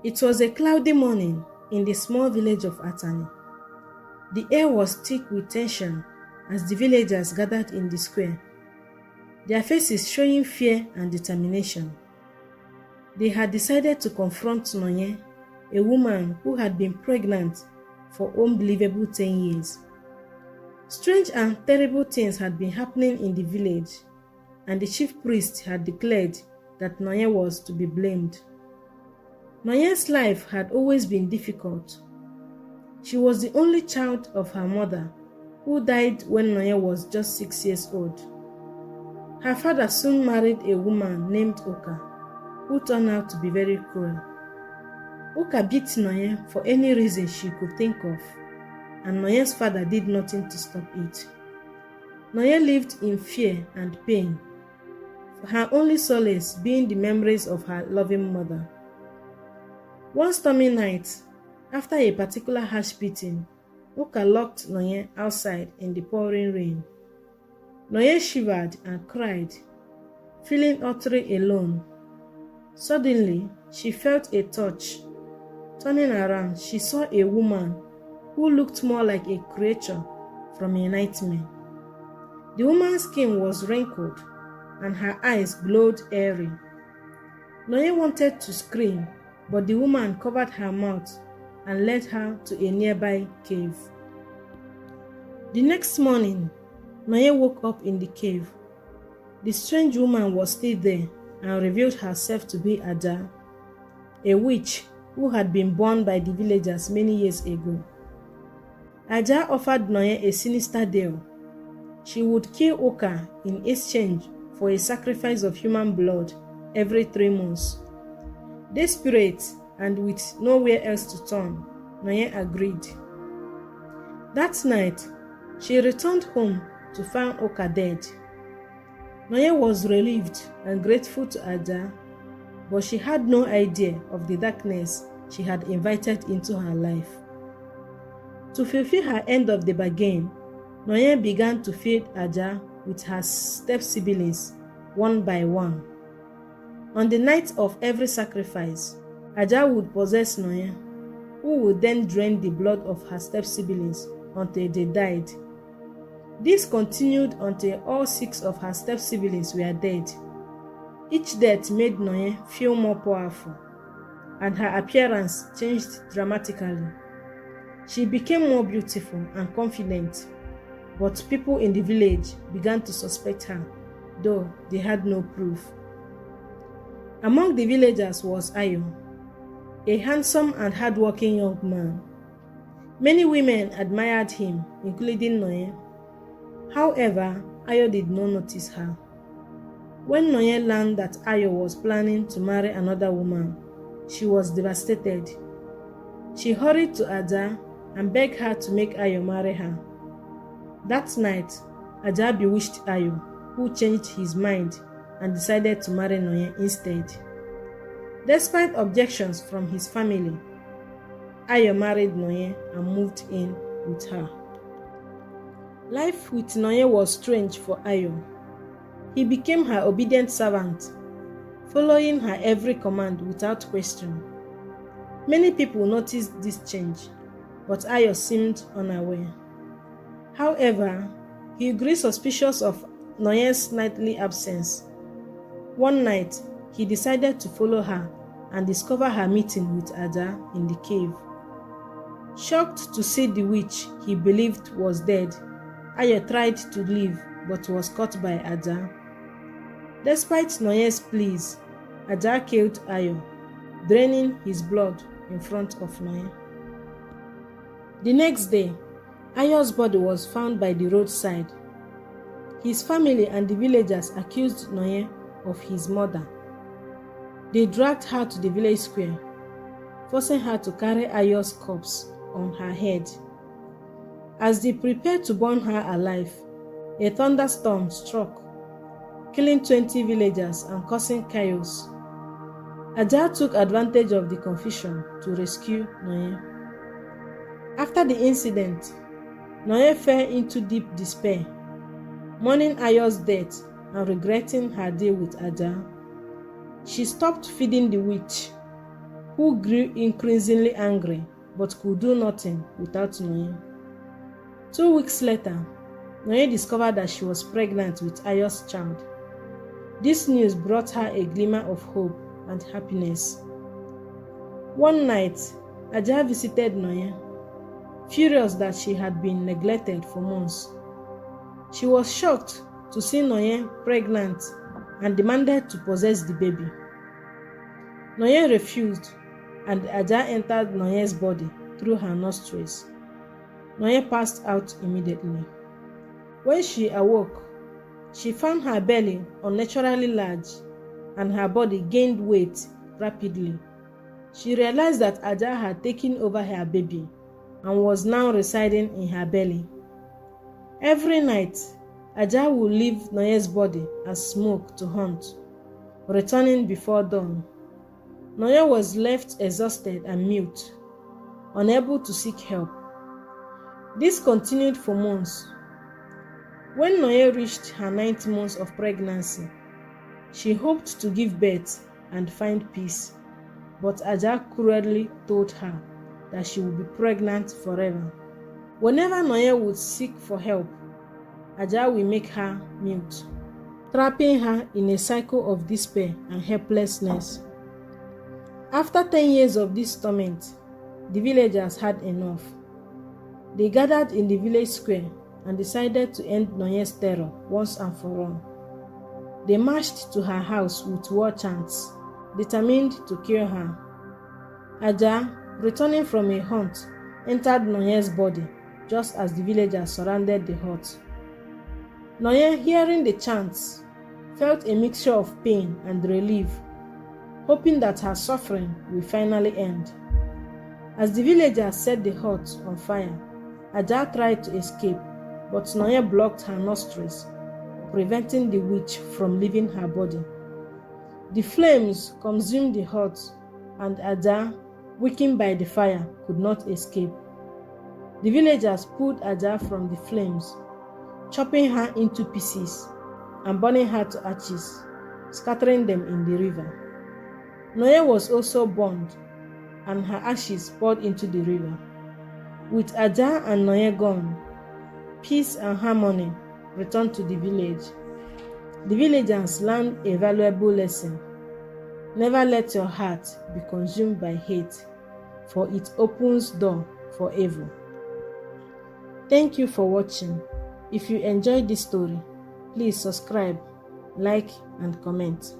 It was a cloudy morning in the small village of Atani. The air was thick with tension as the villagers gathered in the square, their faces showing fear and determination. They had decided to confront Nonye, a woman who had been pregnant for unbelievable 10 years. Strange and terrible things had been happening in the village, and the chief priest had declared that Nonye was to be blamed. Nonye's life had always been difficult. She was the only child of her mother, who died when Nonye was just 6 years old. Her father soon married a woman named Oka, who turned out to be very cruel. Oka beat Nonye for any reason she could think of, and Nonye's father did nothing to stop it. Nonye lived in fear and pain, her only solace being the memories of her loving mother. One stormy night, after a particular harsh beating, Oka locked Nonye outside in the pouring rain. Nonye shivered and cried, feeling utterly alone. Suddenly, she felt a touch. Turning around, she saw a woman who looked more like a creature from a nightmare. The woman's skin was wrinkled and her eyes glowed eerie. Nonye wanted to scream, but the woman covered her mouth and led her to a nearby cave. The next morning, Nonye woke up in the cave. The strange woman was still there and revealed herself to be Ada, a witch who had been born by the villagers many years ago. Ada offered Nonye a sinister deal. She would kill Oka in exchange for a sacrifice of human blood every 3 months. Desperate and with nowhere else to turn, Nonye agreed. That night, she returned home to find Oka dead. Nonye was relieved and grateful to Ada, but she had no idea of the darkness she had invited into her life. To fulfill her end of the bargain, Nonye began to feed Ada with her step-siblings one by one. On the night of every sacrifice, Ada would possess Nonye, who would then drain the blood of her step-siblings until they died. This continued until all 6 of her step-siblings were dead. Each death made Nonye feel more powerful, and her appearance changed dramatically. She became more beautiful and confident, but people in the village began to suspect her, though they had no proof. Among the villagers was Ayo, a handsome and hardworking young man. Many women admired him, including Nonye. However, Ayo did not notice her. When Nonye learned that Ayo was planning to marry another woman, she was devastated. She hurried to Ada and begged her to make Ayo marry her. That night, Ada bewitched Ayo, who changed his mind and decided to marry Nonye instead. Despite objections from his family, Ayo married Nonye and moved in with her. Life with Nonye was strange for Ayo. He became her obedient servant, following her every command without question. Many people noticed this change, but Ayo seemed unaware. However, he grew suspicious of Nonye's nightly absence. One night, he decided to follow her and discover her meeting with Ada in the cave. Shocked to see the witch he believed was dead, Ayo tried to leave but was caught by Ada. Despite Nonye's pleas, Ada killed Ayo, draining his blood in front of Nonye. The next day, Ayo's body was found by the roadside. His family and the villagers accused Nonye of his murder. They dragged her to the village square, forcing her to carry Ayo's corpse on her head. As they prepared to burn her alive, a thunderstorm struck, killing 20 villagers and causing chaos. Ada took advantage of the confusion to rescue Nonye. After the incident, Nonye fell into deep despair, mourning Ayo's death and regretting her deal with Ada. She stopped feeding the witch, who grew increasingly angry but could do nothing without Nonye. 2 weeks later, Nonye discovered that she was pregnant with Ayo's child. This news brought her a glimmer of hope and happiness. One night, Aja visited Nonye, furious that she had been neglected for months. She was shocked to see Nonye pregnant and demanded to possess the baby. Nonye refused, and Aja entered Nonye's body through her nostrils. Nonye passed out immediately. When she awoke, she found her belly unnaturally large and her body gained weight rapidly. She realized that Aja had taken over her baby and was now residing in her belly. Every night, Aja would leave Nonye's body as smoke to hunt, returning before dawn. Nonye was left exhausted and mute, unable to seek help. This continued for months. When Nonye reached her 9th month of pregnancy, she hoped to give birth and find peace, but Aja cruelly told her that she would be pregnant forever. Whenever Nonye would seek for help, Aja will make her mute, trapping her in a cycle of despair and helplessness. After 10 years of this torment, the villagers had enough. They gathered in the village square and decided to end Nonye's terror once and for all. They marched to her house with war chants, determined to kill her. Aja, returning from a hunt, entered Nonye's body just as the villagers surrounded the hut. Nonye, hearing the chants, felt a mixture of pain and relief, hoping that her suffering will finally end. As the villagers set the hut on fire, Aja tried to escape, but Nonye blocked her nostrils, preventing the witch from leaving her body. The flames consumed the hut, and Aja, weakened by the fire, could not escape. The villagers pulled Aja from the flames, chopping her into pieces and burning her to ashes, scattering them in the river. Nonye was also burned, and her ashes poured into the river. With Aja and Nonye gone, peace and harmony returned to the village. The villagers learned a valuable lesson. Never let your heart be consumed by hate, for it opens door for evil. Thank you for watching. If you enjoyed this story, please subscribe, like, and comment.